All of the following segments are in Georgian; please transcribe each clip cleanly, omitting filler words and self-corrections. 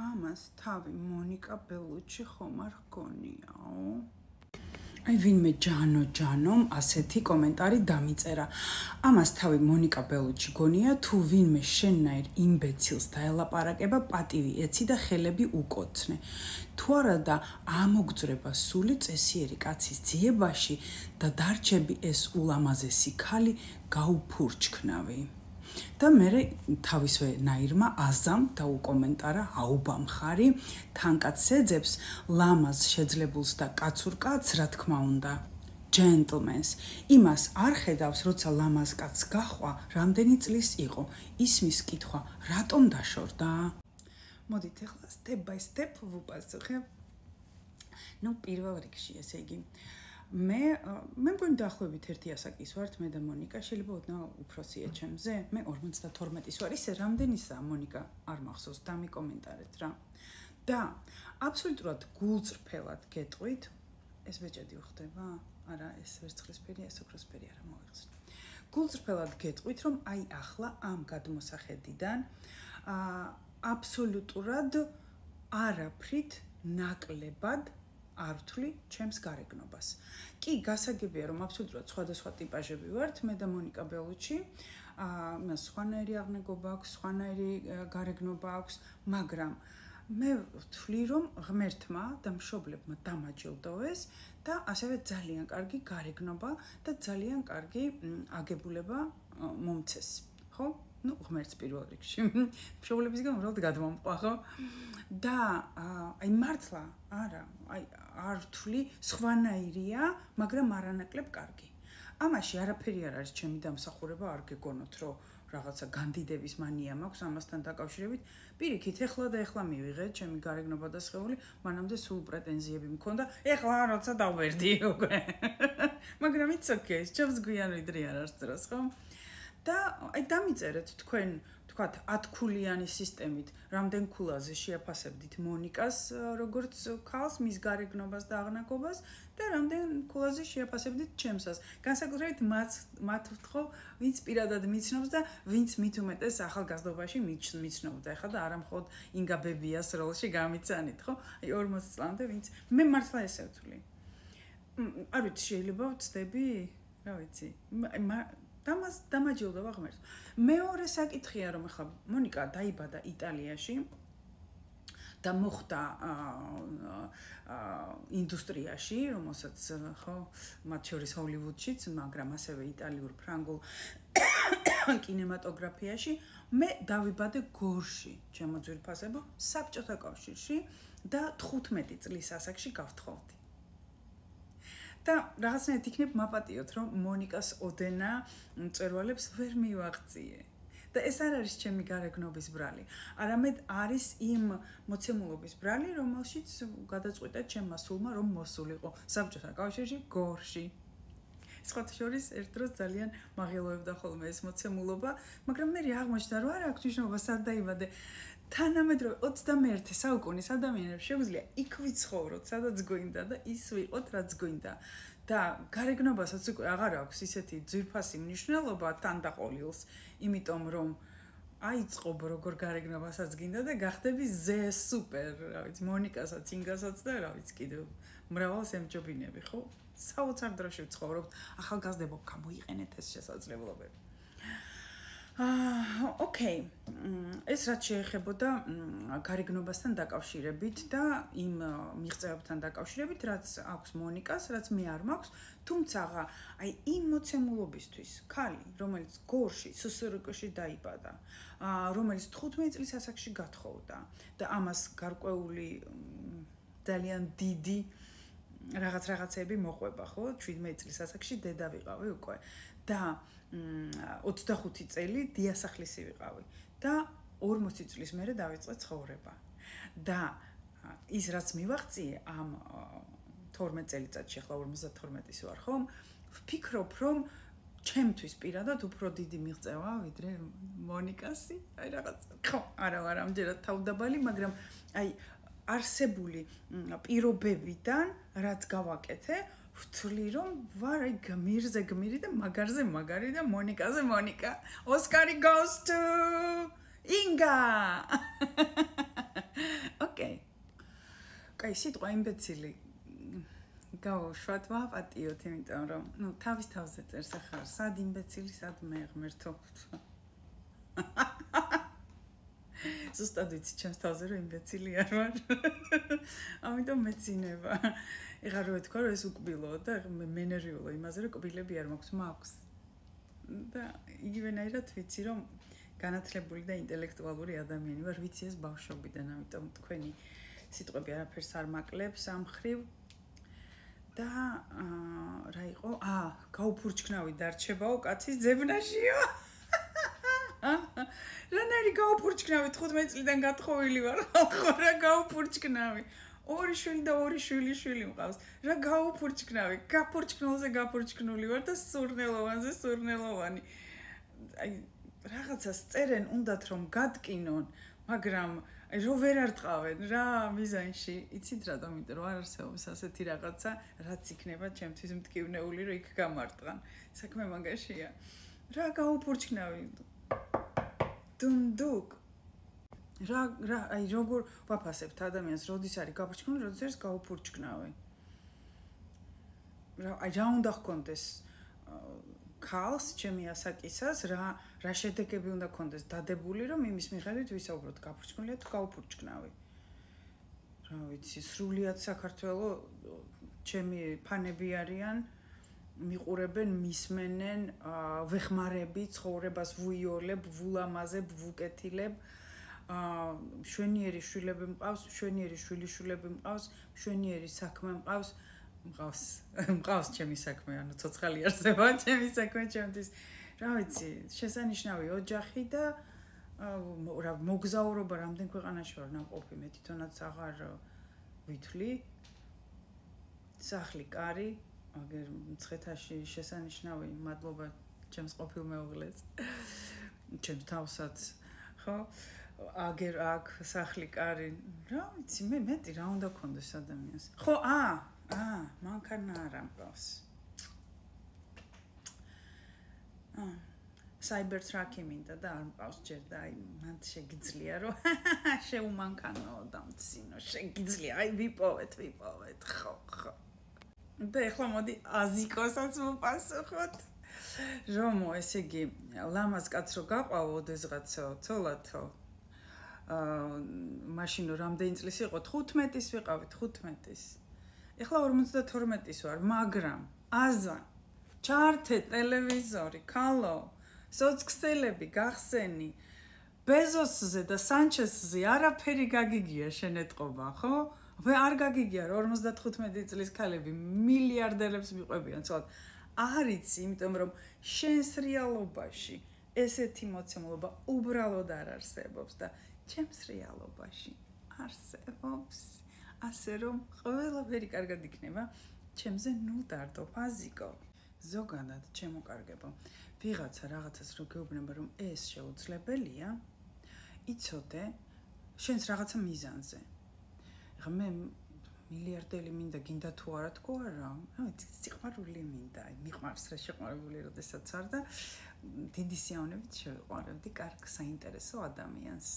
ამას თავი მონიკა ბელუჩი ხომ არ გონიაო? აი ვინმე ჯანომ ასეთი კომენტარი დამიწერა. ამას თავი მონიკა ბელუჩი გონია თუ ვინმე შენნაირ იმბეცილს დაელაპარაკება პატივი ეცი და ხელები უკოცნე. თუ არა და ამოგძვრება სული წესიერი კაცის ძიებაში და დარჩები ეს ულამაზესი ქალი გაუფურჩქნავი. და მე თავისვე ნაირმა აზამ დაუკომენტარა აუბა მხარი თანკაც ეძებს ლამაზ შეძლებულს და კაცურ კაცს რა თქმა უნდა gentlemen's იმას არ ხედავს როცა ლამაზ კაცს გაჰყვა რამდენი წლის იყო ისმის კითხვა რატომ დაშორდა მოდით ახლა step by step ვუპასუხებ ნუ პირველ რიგში ესე იგი მე მგონი დაახლოებით 1 ასაკის ვართ მე და მონიკა შეიძლება ოდნავ უფროსია ჩემზე მე 52-ის ვარ ისე რამდენისაა მონიკა არ მახსოვს დამიკომენტარეთ რა და აბსოლუტურად გულწრფელად გეტყვით ეს ბეჭედი უხდება არა ეს ვერცხლისფერი ეს ოქროსფერი არა მოიხსნი გულწრფელად გეტყვით რომ აი ახლა ამ გადმოსახედიდან აბსოლუტურად არაფრით ნაკლებად არ ვთვლი ჩემს გარეგნობას. კი, გასაგებია რომ აბსოლუტურად სხვადასხვა ტიპაჟები ვართ, მე და მონიკა ბელუჩი. მას სხვანაირი აღნაგობა აქვს, სხვანაირი გარეგნობა აქვს, მაგრამ მე ვთვლი რომ ღმერთმა და მშობლებმა დამაჯილდოვეს და ასევე ძალიან კარგი გარეგნობა და ძალიან კარგი აგებულება მომცეს. ხო? ну ღმერთს პირველ რიგში. მშობლებისგან უბრალოდ გადმომყვა, ხო? და აი მართლა არა, აი არ ვთვლი სხვანაირია, მაგრამ არანაკლებ კარგი. ამაში არაფერი არ არის ჩემი დამსახურება, არ გეგონოთ, რომ რაღაცა განდიდების მანია მაქვს ამასთან დაკავშირებით. პირიქით, ეხლა და ეხლა მივიღეთ ჩემი გარეგნობა და სხეული, მანამდე სულ პრეტენზიები მქონდა. ეხლა როცა დავვერდი უკვე. მაგრამ it's okay, ჩემს გვიან ვიდრე არ არის დროს, ხო? და აი დამიწერეთ თქვენ თქვათ 10 ქულიანი სისტემით რამდენ ქულაზე შეაფასებდით მონიკას როგორც ქალს მის გარეგნობას და აღნაგობას და რამდენ ქულაზე შეაფასებდით ჩემსას განსაკუთრებით მათ ვთხოვ ვინც პირადად მიცნობს და ვინც მით უმეტეს ახალგაზრდობაში მიცნობდა ეხლა და არა მხოლოდ ინგა ბებიას როლში გამიცანით ხო აი 40 წლამდე ვინც მე მართლა ესე ვთვლი არ ვიცი შეიძლება ვწდები რა ვიცი დამაჯილდოვა ღმერთს. მეორე საკითხია რომ ახლა მონიკა დაიბადა იტალიაში და მოხდა ინდუსტრიაში, რომელსაც ხო მათ შორის ჰოლივუდშიც, მაგრამ ასევე იტალიურ ფრანგულ კინემატოგრაფიაში მე დავიბადე გორში, ჩემო ძვირფასებო, საბჭოთა კავშირში და 15 წლის ასაკში გავთხოვდი. და რაღაცნაირად იქნებ მაპატიოთ რომ მონიკას ოდენა მწერვალებს ვერ მივაღწიე და ეს არ არის ჩემი გარეგნობის ბრალი არამედ არის იმ მოცემულობის ბრალი რომელშიც გადაწყვიტა ჩემმა სულმა რომ მოსულიყო საბჭოთა კავშირში გორში სხვათა შორის ერთ დროს ძალიან მაღელვებდა ხოლმე ეს მოცემულობა მაგრამ მე აღმოჩნდა რომ არ აქვს მნიშვნელობა სად დაიბადე თანამედროვე 21 საუკუნის ადამიანებს შეუძლია იქ ვიცხოვროთ, სადაც გვინდა და ის ვიყოთ, რაც გვინდა. და გარეგნობასაც უკვე აღარ აქვს ისეთი ძვირფასი მნიშვნელობა თან დაყოლილს, იმიტომ რომ აიწყობ როგორ გარეგნობასაც გინდა და გახდები ზე სუპერ, რა ვიცი, მონიკასაც, ინგასაც და რა ვიცი, კიდევ მრავალს ემჯობინები, ხო? საოცარ დროში ვცხოვრობთ, ახალგაზრდებო, გამოიყენეთ ეს შესაძლებლობები. ოკეი. ეს რაც შეეხებოდა გარეგნობასთან დაკავშირებით და იმ მიღწევებთან დაკავშირებით, რაც აქვს მონიკას, რაც მე არ მაქვს, თუმცა აი იმ მოცემულობისთვის, ქალი, რომელიც გორში, სსრკ-ში დაიბადა, რომელიც 15 წლის ასაკში გათხოვდა და ამას გარკვეული ძალიან დიდი რაღაცები მოყვება, ხო? 17 წლის ასაკში დედა ვიყავი უკვე და 25 წელი დიასახლისი ვიყავი და 40 წლის მერე დავიწყე ცხოვრება. და ის რაც მივაღწიე ამ 12 წელიწადში, ახლა 52-ის ვარ, ხო? ვფიქრობ, რომ ჩემთვის პირადად უფრო დიდი მიღწევა ვიდრე მონიკასი. აი რაღაც ხო, არა ვარ ამჯერად თავდაბალი, მაგრამ აი არსებული პირობებიდან რაც გავაკეთე ვთვლი რომ ვარ აი გმირზე გმირი და მაგარზე მაგარი და მონიკაზე მონიკა Oscar goes to Inga კაი, სიტყვა იმბეცილი გავუშვათ, ვაპატიოთ, იმიტომ რომ, თავის თავზე წერს ახლა, სად იმბეცილი, სად მე ღმერთო. ზუსტად ვიცი ჩემს თავზე რომ იმბეცილი არ ვარ. ამიტომ მეცინება. ეხლა რო ვთქვა რომ ეს უკბილოა და მე ნერვიულო იმაზე რომ კბილები არ მაქვს. და იგივენაირად ვიცი რომ განათლებული და ინტელექტუალური ადამიანი ვარ, ვიცი ეს ბავშვობიდან, ამიტომ თქვენი სიტყვები არაფერს არ მაკლებს ამ ხრივ. და რა იყო? გაუფურჩქნავი დარჩებაო კაცის ძებნაშიო. რანაირი გაუფურჩქნავი 15 წლიდან გათხოვილი ვარ, ხო რა გაუფურჩქნავი. ორი შვილი და ორი შვილი მყავს. რა გაუფურჩქნავი, გაფურჩქნულზე გაფურჩქნული ვარ და სურნელოვანზე სურნელოვანი. აი რაღაცას წერენ უნდათ რომ გადკინონ, მაგრამ რო ვერ არტყავენ რა მიზანში. იცით რატომ? იმიტომ რომ არ არსებობს ასეთი რაღაცა, რაც იქნება ჩემთვის მტკივნეული, რომ იქ გამარტყან. საქმე მაგაშია. რა გაუფურჩქნავი. დუნდუკ. რა აი როგორ ვაფასებთ ადამიანს, როდის არის გაფურჩქნული, როდის არის გაუფურჩქნავი. აი რა უნდა ჰქონდეს ქალს, ჩემი ასაკისას, რა შედეგები უნდა ჰქონდეს დადებული, რომ იმის მიხედვით ვისაუბროთ, გაფურჩქნულია თუ გაუფურჩქნავი. რა ვიცი, სრულიად საქართველო ჩემი ფანები არიან, მიყურებენ, მისმენენ, ვეხმარები, ცხოვრებას ვუიოლებ, ვულამაზებ, ვუკეთილებ. შვენიერი შვილები მყავს, შვენიერი შვილიშვილები მყავს, შვენიერი საქმე მყავს ჩემი საქმე, ანუ ცოცხალი არსება ჩემი საქმე ჩემთვის. რა ვიცი, შესანიშნავი ოჯახი და რა მოგზაურობა რამდენ ქვეყანაში ვარ ნამყოფი, მე თვითონაც აღარ ვითვლი. სახლი, კარი, აგერ მცხეთაში შესანიშნავი, მადლობა ჩემს ყოფილ მეუღლეს. ჩემს თავსაც, ხო? აგერ აქ სახლი, კარი, რა ვიცი, მე მეტი რა უნდა გქონდეს ადამიანს. ხო, მანქანა არ ამყავს. საიბერტრაკი მინდა და არ მყავს ჯერ და აი მან შეგიძლია რომ შეუმანქანო და მცინო შეგიძლია აი ვიპოვეთ, ხო. და ეხლა მოდი აზიკოსაც მოპასუხოთ. რომო, ესე იგი, ლამაზ კაცს რო გაყავო ოდესღაც ცოლათო. მაშინ რამდენი წლის იყო? 15-ის ვიყავით, 15-ის. ეხლა 52-ის ვარ, მაგრამ აზა, ჩართე ტელევიზორი, ქალო, სოციქსელები გახსენი, ბეზოსზე და სანჩესზე არაფერი გაგიგია შენეთყობა, ხო? არ გაგიგია 55 წლის ქალები მილიარდერებს მიყვებიან, ცოტა. არ იცი, იმიტომ რომ შენს რეალობაში ესეთი მოცემულობა უბრალოდ არ არსებობს და ჩემს რეალობაში არსებობს. ასე რომ ყველაფერი კარგად იქნება, ჩემზე ნუ დარდო ფაზიკო. ზოგადად ჩემოკარგებო, ვიღაცა რაღაცას რო გეუბნება რომ ეს შეუძლებელია, იცოდე შენს რაღაცა მიზანზე. ეხლა მე მილიარდელი მინდა, გინდა თუ არა თქო არა, რა ვიცი, სიყვარული მინდა, მიყვარს რა შეყვარებული როდესაც არ და დიდი სიამოვნებით შევიყვარებდი კარგ საინტერესო ადამიანს.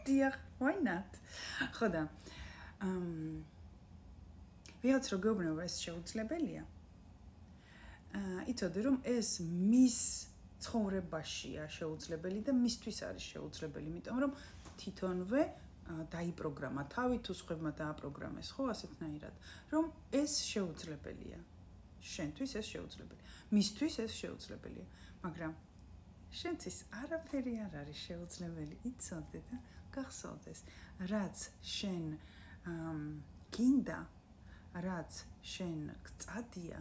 დიახ, why not? ხო და ვიღაც რო გეუბნება ეს შეუძლებელია. იცოდე რომ ეს მის ცხოვრებაშია შეუძლებელი და მისთვის არის შეუძლებელი, იმიტომ რომ თვითონვე დაიპროგრამა თავი თუ სხვებმა დააპროგრამეს, ხო, ასეთნაირად, რომ ეს შეუძლებელია. შენთვის ეს შეუძლებელია. მისთვის ეს შეუძლებელია, მაგრამ შენთვის არაფერი არ არის შეუძლებელი, იცოდე და გახსოვდეს, რაც შენ გინდა, რაც შენ გწადია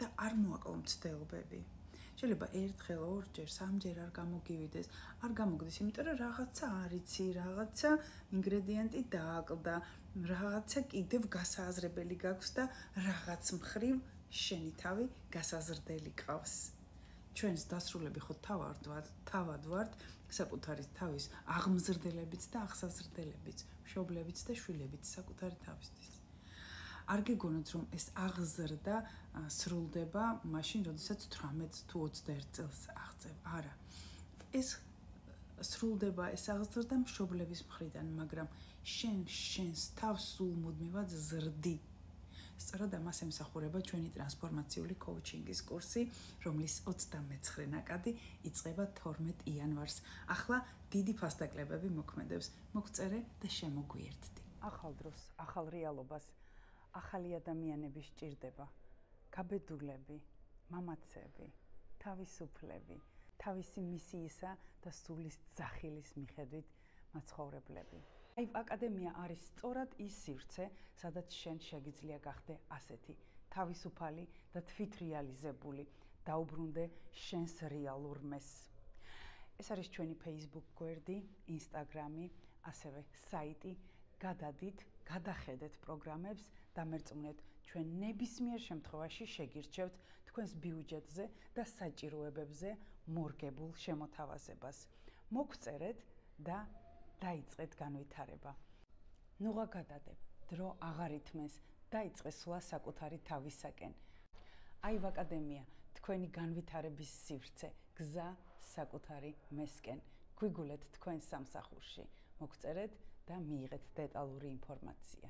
და არ მოაკლო მცდელობები. შეიძლება ერთხელ, ორჯერ, სამჯერ არ გამოგივიდეს, არ გამოგდის, იმიტომ რომ რაღაცა არ იცი, რაღაცა ინგრედიენტი დააკლდა, რაღაცა კიდევ გასააზრებელი გაქვს და რაღაც მხრივ შენი თავი გასაზრდელი ყავს. ჩვენს დასრულები ხო თავად ვართ საკუთარი თავის აღმზრდელებიც და აღსაზრდელებიც, მშობლებიც და შვილებიც საკუთარი თავისთვის. არ გეგონოთ რომ ეს აღზრდა სრულდება მაშინ, როდესაც 18 თუ 21 წელს აღწევ. არა. ეს სრულდება ეს აღზრდა მშობლების მხრიდან, მაგრამ შენს თავს სულ მუდმივად ზრდი. სწორად ამას ემსახურება ჩვენი ტრანსფორმაციული კოუჩინგის კურსი, რომლის 29 ნაკადი იწყება 12 იანვარს. ახლა დიდი ფასდაკლებები მოქმედებს. მოგწერე და შემოგვიერთდი. ახალ დროს, ახალ რეალობას, ახალი ადამიანები სჭირდება. გაბედულები, მამაცები, თავისუფლები, თავისი მისიისა და სულის ძახილის მიხედვით მაცხოვრებლები. აი, აკადემია არის სწორად ის სივრცე, სადაც შენ შეგიძლია გახდე ასეთი თავისუფალი და თვითრეალიზებული, დაუბრუნდე შენს რეალურ მესს. ეს არის ჩვენი Facebook გვერდი, Instagram-ი, ასევე საიტი. გადადით, გადახედეთ პროგრამებს, დამერწმუნეთ ჩვენ ნებისმიერ შემთხვევაში შეგირჩევთ თქვენს ბიუჯეტზე და საჭიროებებზე მორგებულ შემოთავაზებას. მოგწერეთ და დაიწყეთ განვითარება. ნუღა გადადებ, დრო აღარ ითმეს, დაიწყე სვლა საკუთარი თავისაკენ. აი აკადემია, თქვენი განვითარების სივრცე, გზა საკუთარი მესკენ. გვიგულეთ თქვენ სამსახურში. მოგწერეთ და მიიღეთ დეტალური ინფორმაცია.